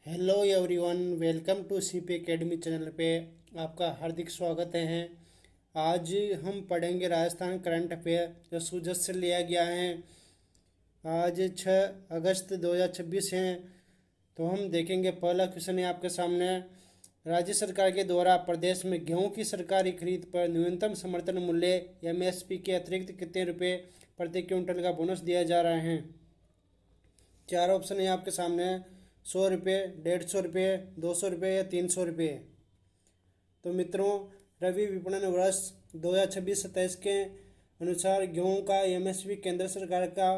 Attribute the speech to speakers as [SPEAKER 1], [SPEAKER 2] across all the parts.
[SPEAKER 1] Hello everyone, welcome to CP academy channel पे आपका हार्दिक स्वागत है। आज हम पढ़ेंगे राजस्थान करंट अफेयर जो सूरत से लिया गया है। आज 6 अगस्त 2026 है। तो हम देखेंगे, पहला क्वेश्चन है आपके सामने। राज्य सरकार के द्वारा प्रदेश में गेहूं की सरकारी खरीद पर न्यूनतम समर्थन मूल्य एमएसपी के अतिरिक्त कितने रुपए प्रति क्विंटल का बोनस दिया जा रहा है। 4 ऑप्शन है आपके सामने। 100 रुपये, 150 रुपये, 200 रुपये या 300 रुपये। तो मित्रों, रबी विपणन वर्ष 2026-27 के अनुसार गेहूं का एमएसपी केंद्र सरकार का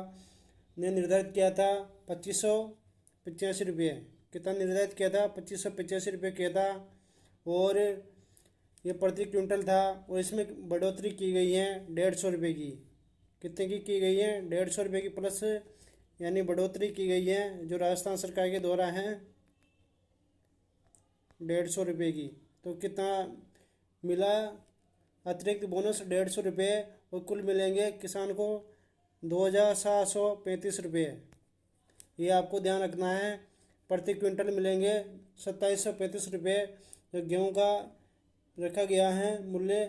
[SPEAKER 1] ने निर्धारित किया था 2585 रुपये। कितना निर्धारित किया था? 2585 रुपये किया था। और ये प्रति क्विंटल था। और इसमें बढ़ोतरी की गई है 150 रुपये की। कितने की गई है? 150 रुपये की प्लस यानी बढ़ोतरी की गई है जो राजस्थान सरकार के द्वारा है 150 रुपये की। तो कितना मिला अतिरिक्त बोनस? 150 रुपये। और कुल मिलेंगे किसान को 2735 रुपये। ये आपको ध्यान रखना है। प्रति क्विंटल मिलेंगे 2735 रुपये जो गेहूँ का रखा गया है मूल्य।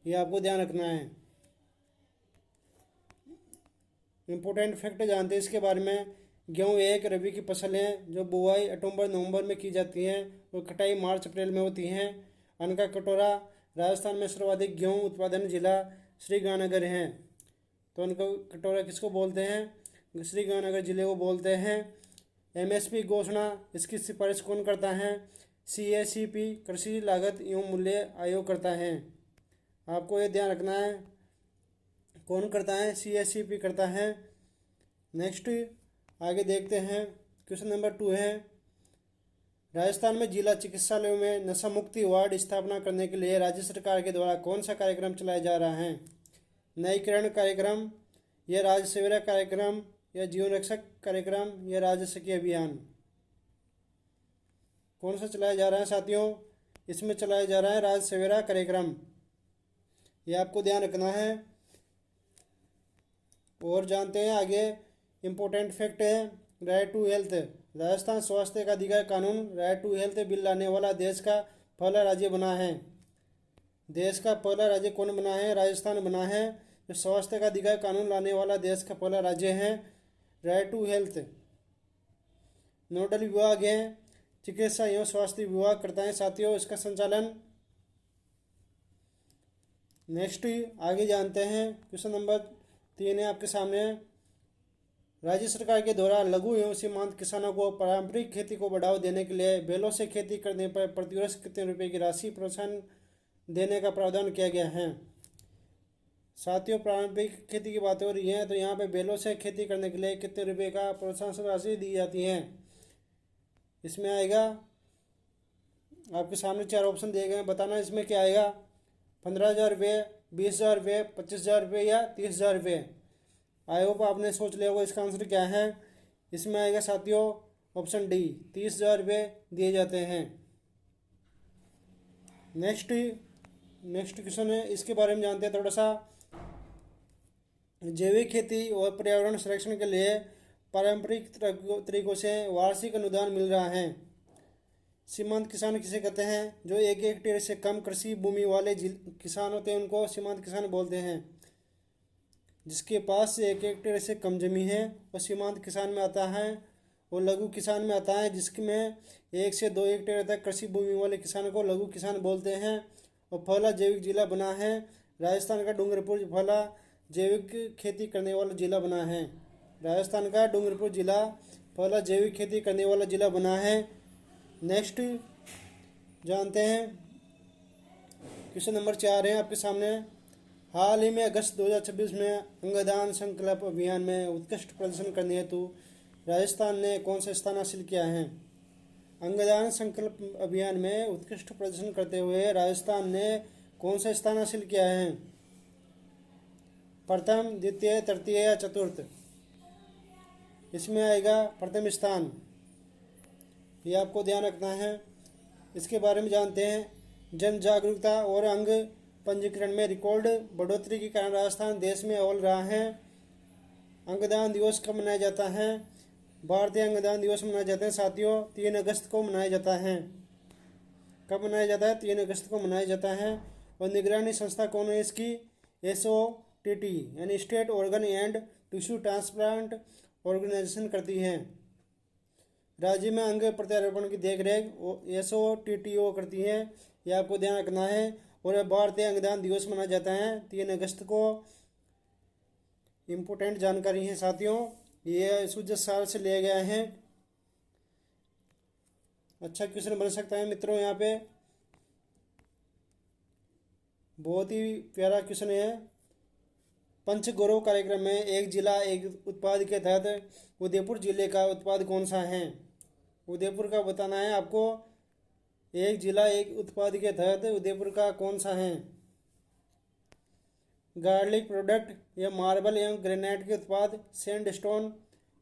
[SPEAKER 1] ये आपको ध्यान रखना है। इम्पोर्टेंट फैक्ट जानते हैं इसके बारे में। गेहूँ एक रबी की फसल है जो बुआई अक्टूबर-नवंबर में की जाती है और कटाई मार्च-अप्रैल में होती है। अन्न का कटोरा। राजस्थान में सर्वाधिक गेहूँ उत्पादन जिला श्रीगंगानगर है। तो अन्न का कटोरा किसको बोलते हैं? श्रीगंगानगर जिले को बोलते हैं। एमएसपी घोषणा इसकी सिफारिश कौन करता है? सीएसीपी कृषि लागत एवं मूल्य आयोग करता है। आपको ये ध्यान रखना है। कौन करता है? सीएससीपी करता है। नेक्स्ट आगे देखते हैं। क्वेश्चन नंबर 2 है, राजस्थान में जिला चिकित्सालयों में नशा मुक्ति वार्ड स्थापना करने के लिए राज्य सरकार के द्वारा कौन सा कार्यक्रम चलाया जा रहा है? नवीकरण कार्यक्रम, या राज्य सेवा कार्यक्रम, या जीवन रक्षक कार्यक्रम, या राज्य सखी अभियान? कौन सा चलाया जा रहा है साथियों? इसमें चलाया जा रहा है राज्य सेवा कार्यक्रम। ये आपको ध्यान रखना है। और जानते हैं आगे। इम्पोर्टेंट फैक्ट है राइट टू हेल्थ। राजस्थान स्वास्थ्य का अधिकार कानून राइट टू हेल्थ बिल लाने वाला देश का पहला राज्य बना है। देश का पहला राज्य कौन बना है? राजस्थान बना है। जो स्वास्थ्य का अधिकार कानून लाने वाला देश का पहला राज्य है राइट टू हेल्थ। नोडल विभाग है चिकित्सा एवं स्वास्थ्य विभाग करता है साथियों इसका संचालन। नेक्स्ट आगे जानते हैं। क्वेश्चन नंबर 3 है आपके सामने। राज्य सरकार के द्वारा लघु एवं सीमांत किसानों को पारंपरिक खेती को बढ़ावा देने के लिए बैलों से खेती करने पर प्रतिवर्ष कितने रुपए की राशि प्रोत्साहन देने का प्रावधान किया गया है? साथियों, पारंपरिक खेती की बात हो रही है तो यहाँ पे बैलों से खेती करने के लिए कितने रुपए का प्रोत्साहन राशि दी जाती है? इसमें आएगा आपके सामने 4 ऑप्शन दिए गए हैं। बताना इसमें क्या आएगा। 15,000 रुपये, 20,000 रुपये, 25,000 रुपये या 30,000 रुपये। आई होप आपने सोच लिया होगा इसका आंसर क्या है। इसमें आएगा साथियों ऑप्शन डी, 30,000 रुपये दिए जाते हैं। नेक्स्ट क्वेश्चन है, इसके बारे में जानते हैं थोड़ा सा। जैविक खेती और पर्यावरण संरक्षण के लिए पारंपरिक तरीकों से वार्षिक अनुदान मिल रहा है। सीमांत किसान किसे कहते हैं? जो 1 हेक्टेयर से कम कृषि भूमि वाले किसान होते हैं उनको सीमांत किसान बोलते हैं। जिसके पास 1 हेक्टेयर से कम जमीन है वो सीमांत किसान में आता है। और लघु किसान में आता है जिसमें 1 से 2 हेक्टेयर तक कृषि भूमि वाले किसान को लघु किसान बोलते हैं। और पहला जैविक जिला बना है राजस्थान का डूंगरपुर। पहला जैविक खेती करने वाला जिला बना है राजस्थान का डूंगरपुर जिला। पहला जैविक खेती करने वाला जिला बना है। नेक्स्ट जानते हैं। क्वेश्चन नंबर 4 है आपके सामने। हाल ही में अगस्त 2026 में अंगदान संकल्प अभियान में उत्कृष्ट प्रदर्शन करने हेतु राजस्थान ने कौन सा स्थान हासिल किया है? अंगदान संकल्प अभियान में उत्कृष्ट प्रदर्शन करते हुए राजस्थान ने कौन सा स्थान हासिल किया है? प्रथम, द्वितीय, तृतीय या चतुर्थ? इसमें आएगा प्रथम स्थान। ये आपको ध्यान रखना है। इसके बारे में जानते हैं। जन जागरूकता और अंग पंजीकरण में रिकॉर्ड बढ़ोतरी के कारण राजस्थान देश में अव्वल रहा है। अंगदान दिवस कब मनाया जाता है? भारतीय अंगदान दिवस मनाए जाते हैं साथियों 3 अगस्त को मनाया जाता है। कब मनाया जाता है? 3 अगस्त को मनाया जाता है। और निगरानी संस्था कौन है इसकी? SOTT यानी state organ and tissue transplant organisation करती है। राज्य में अंग प्रत्यारोपण की देखरेख SOTTO करती है, यह आपको ध्यान रखना है। और भारतीय अंगदान दिवस मनाया जाता है 3 अगस्त को। इम्पोर्टेंट जानकारी है साथियों, ये सूजत साल से लिया गया है। अच्छा क्वेश्चन बन सकता है मित्रों, यहाँ पे बहुत ही प्यारा क्वेश्चन है। पंच गौरव कार्यक्रम में एक जिला एक उत्पाद के तहत उदयपुर जिले का उत्पाद कौन सा है? उदयपुर का बताना है आपको। एक जिला एक उत्पाद के तहत उदयपुर का कौन सा है? गार्लिक प्रोडक्ट या मार्बल एवं ग्रेनाइट के उत्पाद, सैंडस्टोन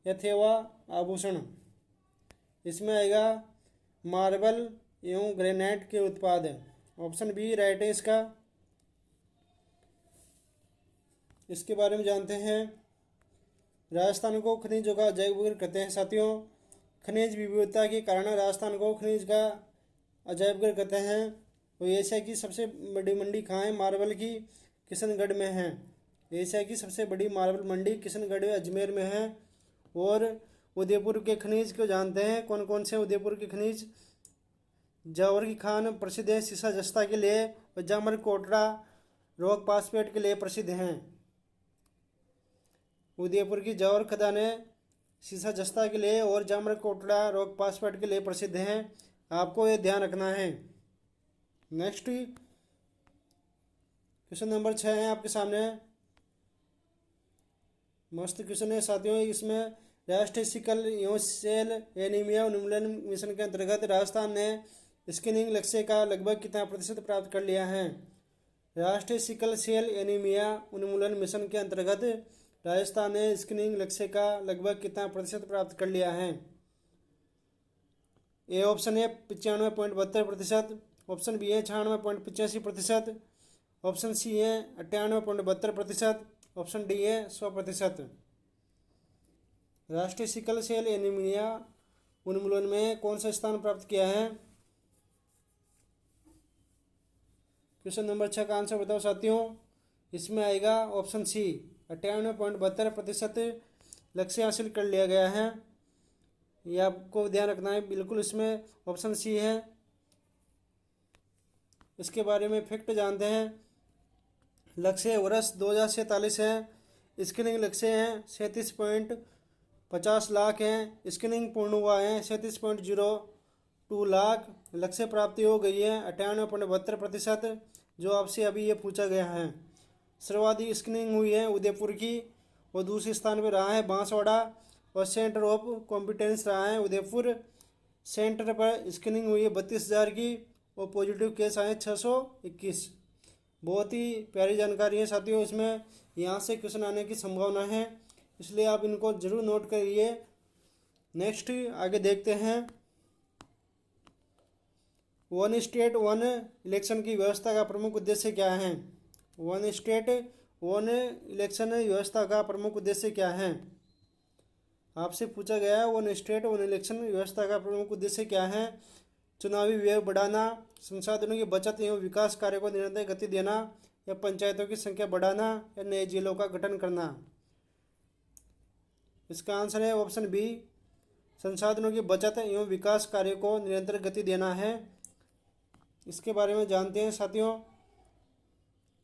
[SPEAKER 1] अथवा आभूषण। इसमें आएगा मार्बल एवं ग्रेनाइट के उत्पाद। ऑप्शन बी राइट है इसका। इसके बारे में जानते हैं। राजस्थान को खनिजों का अजैब कहते हैं साथियों। खनिज विविधता के कारण राजस्थान को खनिज का अजैब घर कहते हैं। और एशिया की सबसे बड़ी मंडी कहाँ है? मार्बल की किशनगढ़ में है। एशिया की सबसे बड़ी मार्बल मंडी किशनगढ़ अजमेर में है। और उदयपुर के खनिज को जानते हैं, कौन कौन से उदयपुर के खनिज? जावर की खान प्रसिद्ध है सीसा जस्ता के लिए, और जामर कोटड़ा रॉक पासपेट के लिए प्रसिद्ध हैं। उदयपुर की जावर खदानें सीसा जस्ता के लिए और जामर कोटड़ा रॉक पासपेट के लिए प्रसिद्ध हैं। आपको ये ध्यान रखना है। नेक्स्ट क्वेश्चन नंबर 6 है आपके सामने। मस्त क्वेश्चन है साथियों। इसमें राष्ट्रीय सिकल एवं सेल एनीमिया उन्मूलन मिशन के अंतर्गत राजस्थान ने स्क्रीनिंग लक्ष्य का लगभग कितना प्रतिशत प्राप्त कर लिया है? राष्ट्रीय सिकल सेल एनीमिया उन्मूलन मिशन के अंतर्गत राजस्थान ने स्क्रीनिंग लक्ष्य का लगभग कितना प्रतिशत प्राप्त कर लिया है? ए ऑप्शन है 95.72%, ऑप्शन बी है 96.85%, ऑप्शन सी है 98.72%, ऑप्शन डी है 100%। राष्ट्रीय सिकल सेल एनीमिया उन्मूलन में कौन सा स्थान प्राप्त किया है? क्वेश्चन नंबर 6 का आंसर बताओ साथियों। इसमें आएगा ऑप्शन सी 98.72% लक्ष्य हासिल कर लिया गया है। ये आपको ध्यान रखना है, बिल्कुल इसमें ऑप्शन सी है। इसके बारे में फैक्ट जानते हैं। लक्ष्य वर्ष 2047 है। स्क्रीनिंग लक्ष्य हैं 37.50 लाख हैं। स्क्रीनिंग पूर्ण हुआ है 37.02 लाख। लक्ष्य प्राप्ति हो गई है 98.72%, जो आपसे अभी ये पूछा गया है। सर्वाधिक स्क्रीनिंग हुई है उदयपुर की, और दूसरे स्थान पर रहा है बांसवाड़ा, और सेंटर ऑफ कॉम्पिटेंस रहा है उदयपुर। सेंटर पर स्क्रीनिंग हुई है 32,000 की, और पॉजिटिव केस आए 621। बहुत ही प्यारी जानकारी है साथियों। इसमें यहाँ से क्वेश्चन आने की संभावना है, इसलिए आप इनको जरूर नोट करिए। नेक्स्ट आगे देखते हैं। वन स्टेट वन इलेक्शन की व्यवस्था का प्रमुख उद्देश्य क्या है? वन स्टेट वन इलेक्शन व्यवस्था का प्रमुख उद्देश्य क्या है? आपसे पूछा गया वन स्टेट वन इलेक्शन व्यवस्था का प्रमुख उद्देश्य क्या है? चुनावी व्यय बढ़ाना, संसाधनों की बचत एवं विकास कार्य को निरंतर गति देना, या पंचायतों की संख्या बढ़ाना, या नए जिलों का गठन करना। इसका आंसर है ऑप्शन बी, संसाधनों की बचत एवं विकास कार्य को निरंतर गति देना है। इसके बारे में जानते हैं साथियों।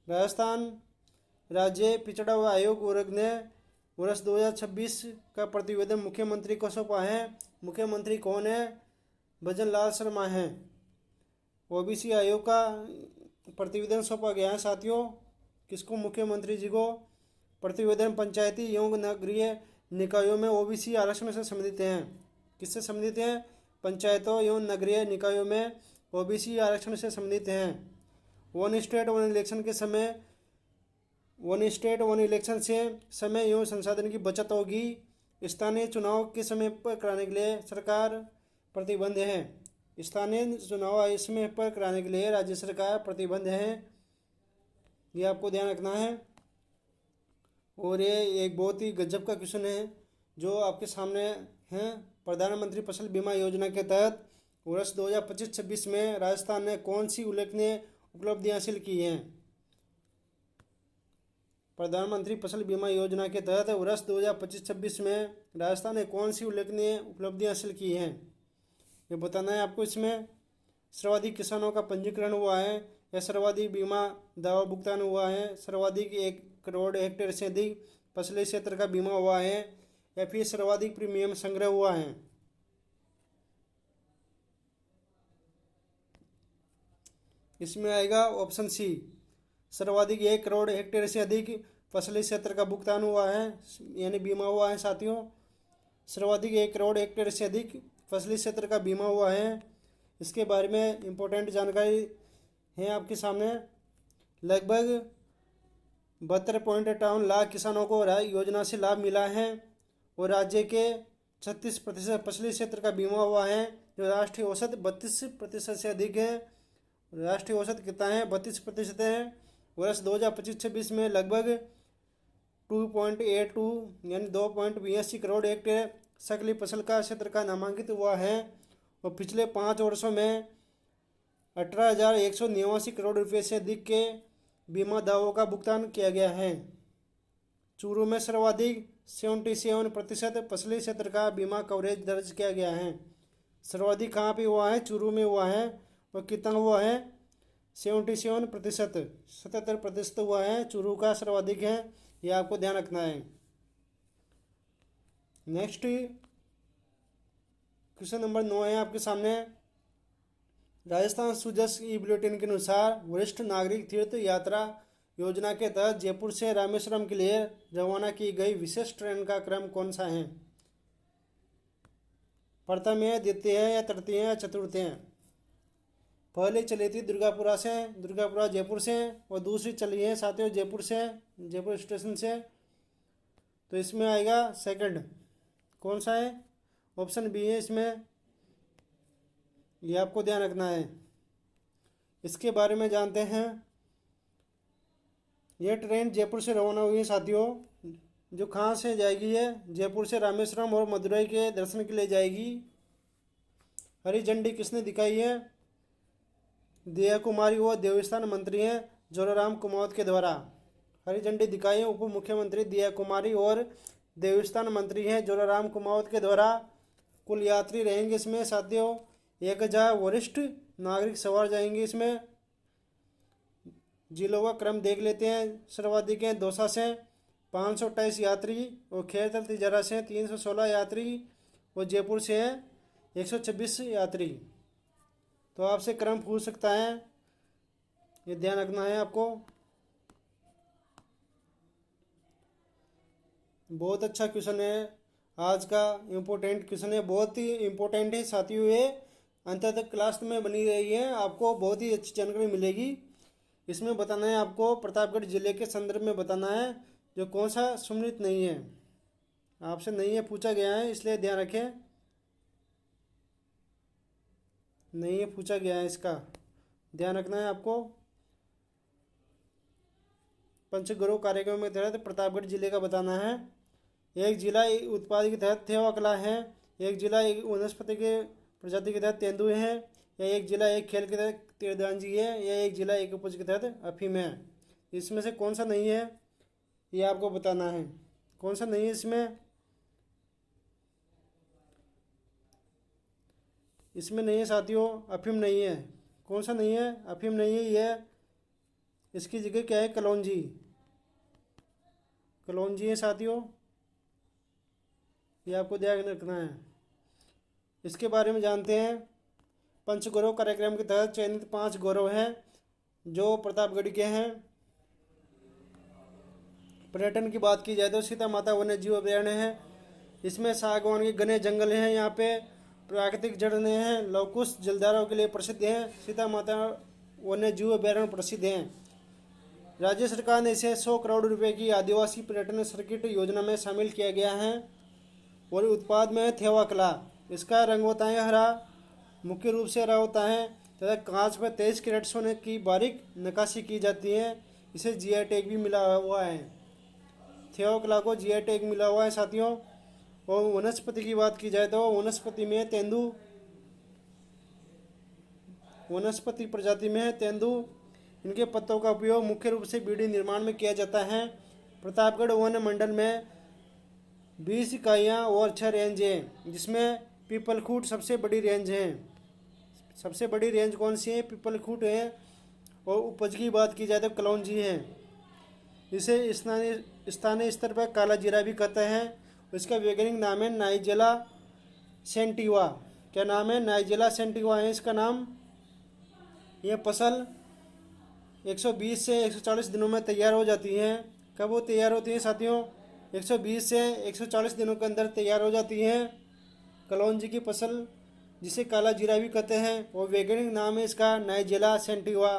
[SPEAKER 1] राजस्थान राज्य पिछड़ा हुआ आयोग वर्ग ने वर्ष 2026 का प्रतिवेदन मुख्यमंत्री को सौंपा है। मुख्यमंत्री कौन है? भजन लाल शर्मा हैं। ओबीसी आयोग का प्रतिवेदन सौंपा गया है साथियों। किसको? मुख्यमंत्री जी को। प्रतिवेदन पंचायती एवं नगरीय निकायों में ओबीसी आरक्षण से संबंधित हैं। किससे संबंधित हैं? पंचायतों एवं नगरीय निकायों में ओबीसी आरक्षण से संबंधित हैं। वन स्टेट वन इलेक्शन के समय वन स्टेट वन इलेक्शन से समय एवं संसाधन की बचत होगी। स्थानीय चुनाव के समय पर कराने के लिए सरकार प्रतिबद्ध है। स्थानीय चुनाव समय पर कराने के लिए राज्य सरकार प्रतिबद्ध है। ये आपको ध्यान रखना है। और ये एक बहुत ही गजब का क्वेश्चन है जो आपके सामने हैं। प्रधानमंत्री फसल बीमा योजना के तहत वर्ष 2025-26 में राजस्थान ने कौन सी उल्लेखनीय उपलब्धियां हासिल की हैं? प्रधानमंत्री फसल बीमा योजना के तहत वर्ष 2025-26 में राजस्थान ने कौन सी उल्लेखनीय उपलब्धियां हासिल की हैं, ये बताना है आपको। इसमें सर्वाधिक किसानों का पंजीकरण हुआ है, या सर्वाधिक बीमा दावा भुगतान हुआ है, सर्वाधिक 1 करोड़ हेक्टेयर से अधिक फसली क्षेत्र का बीमा हुआ है, या फिर सर्वाधिक प्रीमियम संग्रह हुआ है। इसमें आएगा ऑप्शन सी, सर्वाधिक 1 करोड़ हेक्टेयर से अधिक फसली क्षेत्र का भुगतान हुआ है, यानी बीमा हुआ है साथियों। सर्वाधिक 1 करोड़ हेक्टेयर से अधिक फसली क्षेत्र का बीमा हुआ है। इसके बारे में इम्पोर्टेंट जानकारी है आपके सामने। लगभग 72.58 लाख किसानों को योजना से लाभ मिला है, और राज्य के 36% फसली क्षेत्र का बीमा हुआ है, जो राष्ट्रीय औसत 32% से अधिक है। राष्ट्रीय औसत कितना है? 32% है। वर्ष 2025-26 में लगभग 2.82 यानी 2.82 करोड़ हेक्टेयर सकली फसल का क्षेत्र का नामांकित हुआ है, और पिछले 5 वर्षों में 18,189 करोड़ रुपये से अधिक के बीमा दावों का भुगतान किया गया है। चूरू में सर्वाधिक 77% फसली क्षेत्र का बीमा कवरेज दर्ज किया गया है। सर्वाधिक कहाँ पे हुआ है? चूरू में हुआ है। और कितना हुआ है? 77%, 77% हुआ है। चूरू का सर्वाधिक है, ये आपको ध्यान रखना है। नेक्स्ट क्वेश्चन नंबर 9 है आपके सामने। राजस्थान सुजस ई बुलेटिन के अनुसार वरिष्ठ नागरिक तीर्थ यात्रा योजना के तहत जयपुर से रामेश्वरम के लिए रवाना की गई विशेष ट्रेन का क्रम कौन सा है? प्रथम है, द्वितीय है, या तृतीय है, या चतुर्थ है? पहले चली थी दुर्गापुरा जयपुर से, और दूसरी चली है साथियों जयपुर स्टेशन से। तो इसमें आएगा सेकंड। कौन सा है? ऑप्शन बी है इसमें, ये आपको ध्यान रखना है। इसके बारे में जानते हैं। यह ट्रेन जयपुर से रवाना हुई है साथियों, जो कहाँ से जाएगी? है जयपुर से रामेश्वरम और मदुरई के दर्शन के लिए जाएगी। हरी झंडी किसने दिखाई है? दिया कुमारी व देवस्थान मंत्री हैं जोराराम कुमावत के द्वारा। हरी झंडी दिखाई है उप मुख्यमंत्री दिया कुमारी और देवस्थान मंत्री हैं जोराराम कुमावत के द्वारा। कुल यात्री रहेंगे इसमें साथियों 1000 वरिष्ठ नागरिक सवार जाएंगे इसमें। जिलों का क्रम देख लेते हैं। सर्वाधिक हैं दौसा से 528 यात्री, और खेरतल तिजारा से 316 यात्री, और जयपुर से है 126 यात्री। तो आपसे क्रम पूछ सकता है, ये ध्यान रखना है आपको। बहुत अच्छा क्वेश्चन है, आज का इम्पोर्टेंट क्वेश्चन है, बहुत ही इम्पोर्टेंट है साथियों। ये अंत तक क्लास में बनी रही है, आपको बहुत ही अच्छी जानकारी मिलेगी। इसमें बताना है आपको प्रतापगढ़ जिले के संदर्भ में बताना है, जो कौन सा सम्मिलित नहीं है, आपसे नहीं है पूछा गया है, इसलिए ध्यान रखें। नहीं है पूछा गया है, इसका ध्यान रखना है आपको। पंचगौरव कार्यक्रम के तहत प्रतापगढ़ जिले का बताना है। एक जिला उत्पाद के तहत थेवाकला है, एक जिला एक वनस्पति के प्रजाति के तहत तेंदुए हैं, या एक जिला एक खेल के तहत तीरंदाजी है, या एक जिला एक उपज के तहत अफीम है। इसमें से कौन सा नहीं है, ये आपको बताना है। कौन सा नहीं है इसमें? इसमें नहीं है साथियों, अफीम नहीं है। कौन सा नहीं है? अफीम नहीं है। यह इसकी जगह क्या है? कलौंजी, कलौंजी है साथियों, ये आपको ध्यान रखना है। इसके बारे में जानते हैं। पंचगौरव कार्यक्रम के तहत चयनित 5 गौरव हैं जो प्रतापगढ़ के हैं। पर्यटन की बात की जाए तो सीता माता वन्य जीव अभयारण्य है, इसमें सागवान के घने जंगल हैं, यहाँ पे प्राकृतिक झरने हैं, लवकुश जलधाराओं के लिए प्रसिद्ध हैं। सीता माता वन्य जीव अभयारण्य प्रसिद्ध हैं। राज्य सरकार ने इसे 100 करोड़ रुपए की आदिवासी पर्यटन सर्किट योजना में शामिल किया गया है। और उत्पाद में थेवाकला, इसका रंग होता है हरा, मुख्य रूप से हरा होता है, तथा कांच पर 23 कैरेट सोने की बारीक नक्काशी की जाती है। इसे जीआई टैग भी मिला हुआ है। थेवाकला को जीआई टैग मिला हुआ है साथियों। और वनस्पति की बात की जाए तो वनस्पति में तेंदु, वनस्पति प्रजाति में तेंदु, इनके पत्तों का उपयोग मुख्य रूप से बीड़ी निर्माण में किया जाता है। प्रतापगढ़ वन मंडल में 20 इकाइयाँ और 6 रेंज हैं, जिसमें पीपलखूट सबसे बड़ी रेंज है। सबसे बड़ी रेंज कौन सी है? पीपलखूट है। और उपज की बात की जाए तो कलौंजी है। इसे स्थानीय स्तर पर काला जीरा भी कहते हैं। इसका वैज्ञानिक नाम है नाइजेला सेंटिवा। क्या नाम है? नाइजेला सेंटिवा है इसका नाम। यह फसल 120 से 140 दिनों में तैयार हो जाती हैं। कब वो तैयार होती हैं साथियों? 120 से 140 दिनों के अंदर तैयार हो जाती हैं कलौंजी की फसल, जिसे काला जीरा भी कहते हैं। और वैज्ञानिक नाम है इसका नाइजेला सेंटिवा।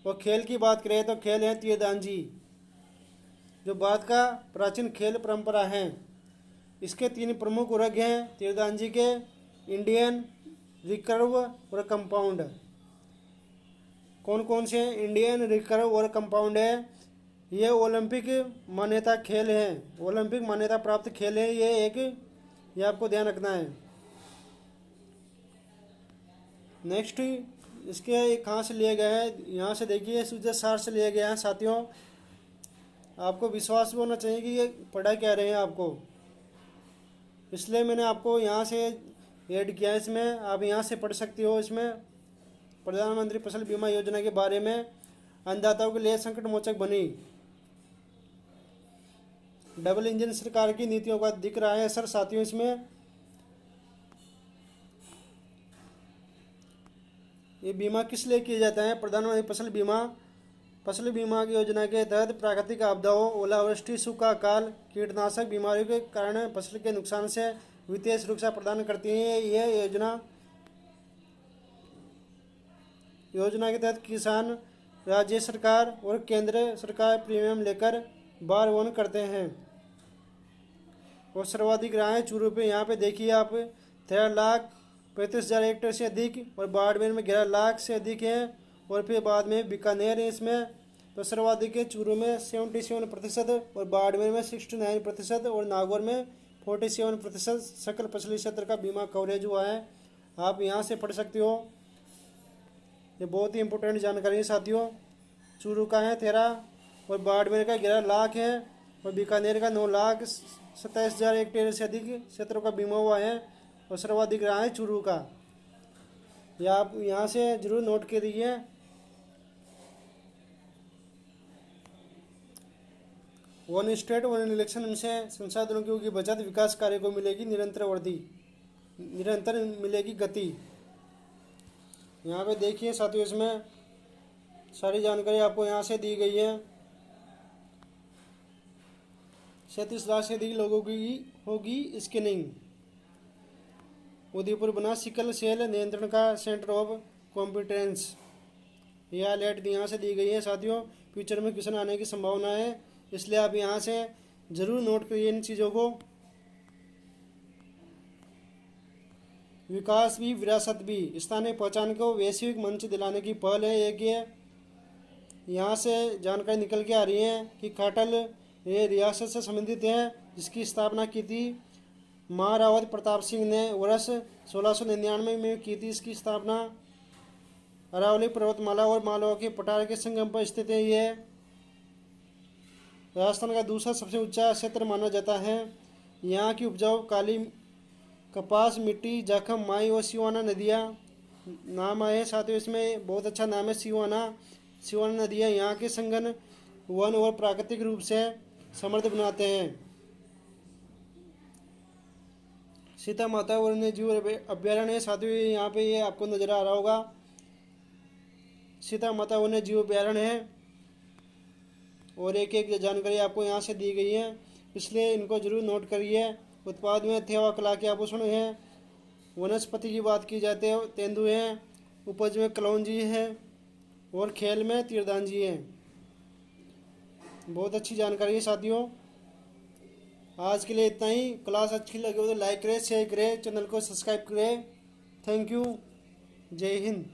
[SPEAKER 1] और खेल की बात करें तो खेल है तीरंदाजी, जो भारत का प्राचीन खेल परंपरा है। इसके 3 प्रमुख वर्ग हैं तीरंदाजी के: इंडियन, रिकर्व और कंपाउंड। कौन कौन से? इंडियन, रिकर्व और कंपाउंड है। ये ओलंपिक मान्यता खेल है, ओलंपिक मान्यता प्राप्त खेल है ये आपको ध्यान रखना है। नेक्स्ट, इसके कहाँ से लिए गए हैं? यहाँ से देखिए, सूत्रसार से लिए गए हैं साथियों। आपको विश्वास भी होना चाहिए कि ये पढ़ा क्या रहे हैं आपको, इसलिए मैंने आपको यहाँ से ऐड किया है। इसमें आप यहाँ से पढ़ सकते हो। इसमें प्रधानमंत्री फसल बीमा योजना के बारे में अन्नदाताओं के लिए संकट मोचक बनी। डबल इंजन सरकार की नीतियों का दिख रहा है असर साथियों। इसमें ये बीमा किस लिए किया जाता है? प्रधानमंत्री फसल बीमा योजना के तहत प्राकृतिक आपदाओं, ओलावृष्टि, सूखा, अकाल, कीटनाशक बीमारियों के कारण फसल के नुकसान से वित्तीय सुरक्षा प्रदान करती है। यह योजना के तहत किसान, राज्य सरकार और केंद्र सरकार प्रीमियम लेकर बार वन करते हैं। और सर्वाधिक राय चूरू पे, यहाँ पे देखिए आप 13,35,000 हेक्टेयर से अधिक, और बाड़मेर में 11 लाख से अधिक है। और फिर बाद में बीकानेर है इसमें, तो सर्वाधिक है चूरू में 77% और बाड़मेर में 69% और नागौर में 47% सकल फसली क्षेत्र का बीमा कवरेज हुआ है। आप यहाँ से पढ़ सकते हो। ये बहुत ही इंपॉर्टेंट जानकारी है साथियों। चूरू का है 13 और बाड़मेर का 11 लाख है और बीकानेर का 9,27,000 हेक्टेयर से अधिक क्षेत्रों का बीमा हुआ है। और सर्वाधिक रहा है चूरू का। यह आप यहाँ से जरूर नोट करिए। वन स्टेट वन इलेक्शन से संसाधनों की बचत, विकास कार्य को मिलेगी निरंतर मिलेगी गति। यहाँ पे देखिए साथियों, इसमें सारी जानकारी आपको यहाँ से दी गई है। 37 लाख से अधिक लोगों की होगी स्कैनिंग। उदयपुर बना सिकल सेल नियंत्रण का सेंटर ऑफ कॉम्पिटेंस। यह अलर्ट यहाँ से दी गई है साथियों। फ्यूचर में क्वेश्चन आने की संभावना है, इसलिए आप यहाँ से जरूर नोट करिए इन चीज़ों को। विकास भी विरासत भी, स्थानीय पहचान को वैश्विक मंच दिलाने की पहल है एक ये। यहाँ से जानकारी निकल के आ रही है कि काटल ये रियासत से संबंधित है, जिसकी स्थापना की थी महारावत प्रताप सिंह ने वर्ष 1699 में की थी। इसकी स्थापना अरावली पर्वतमाला और मालवा के पठार के संगम पर स्थित है। ये राजस्थान का दूसरा सबसे ऊंचा क्षेत्र माना जाता है। यहाँ की उपजाऊ काली कपास, मिट्टी, जाखम, माई और सिवाना नदियाँ नाम आए साथियों। इसमें बहुत अच्छा नाम है सिवाना नदियाँ यहाँ के संघन वन और प्राकृतिक रूप से समृद्ध बनाते हैं। सीता माता वन्य जीव अभ्यारण्य साथियों, यहाँ पे ये आपको नजर आ रहा होगा, सीता माता वन्य जीव अभ्यारण्य है। और एक एक जानकारी आपको यहाँ से दी गई है, इसलिए इनको जरूर नोट करिए। उत्पाद में थेवा कला के आभूषण है। वनस्पति की बात की जाती है तेंदु है। उपज में कलौंजी है और खेल में तीरंदाजी है। बहुत अच्छी जानकारी है साथियों। आज के लिए इतना ही। क्लास अच्छी लगी हो तो लाइक करें, शेयर करें, चैनल को सब्सक्राइब करें। Thank you. जय हिंद।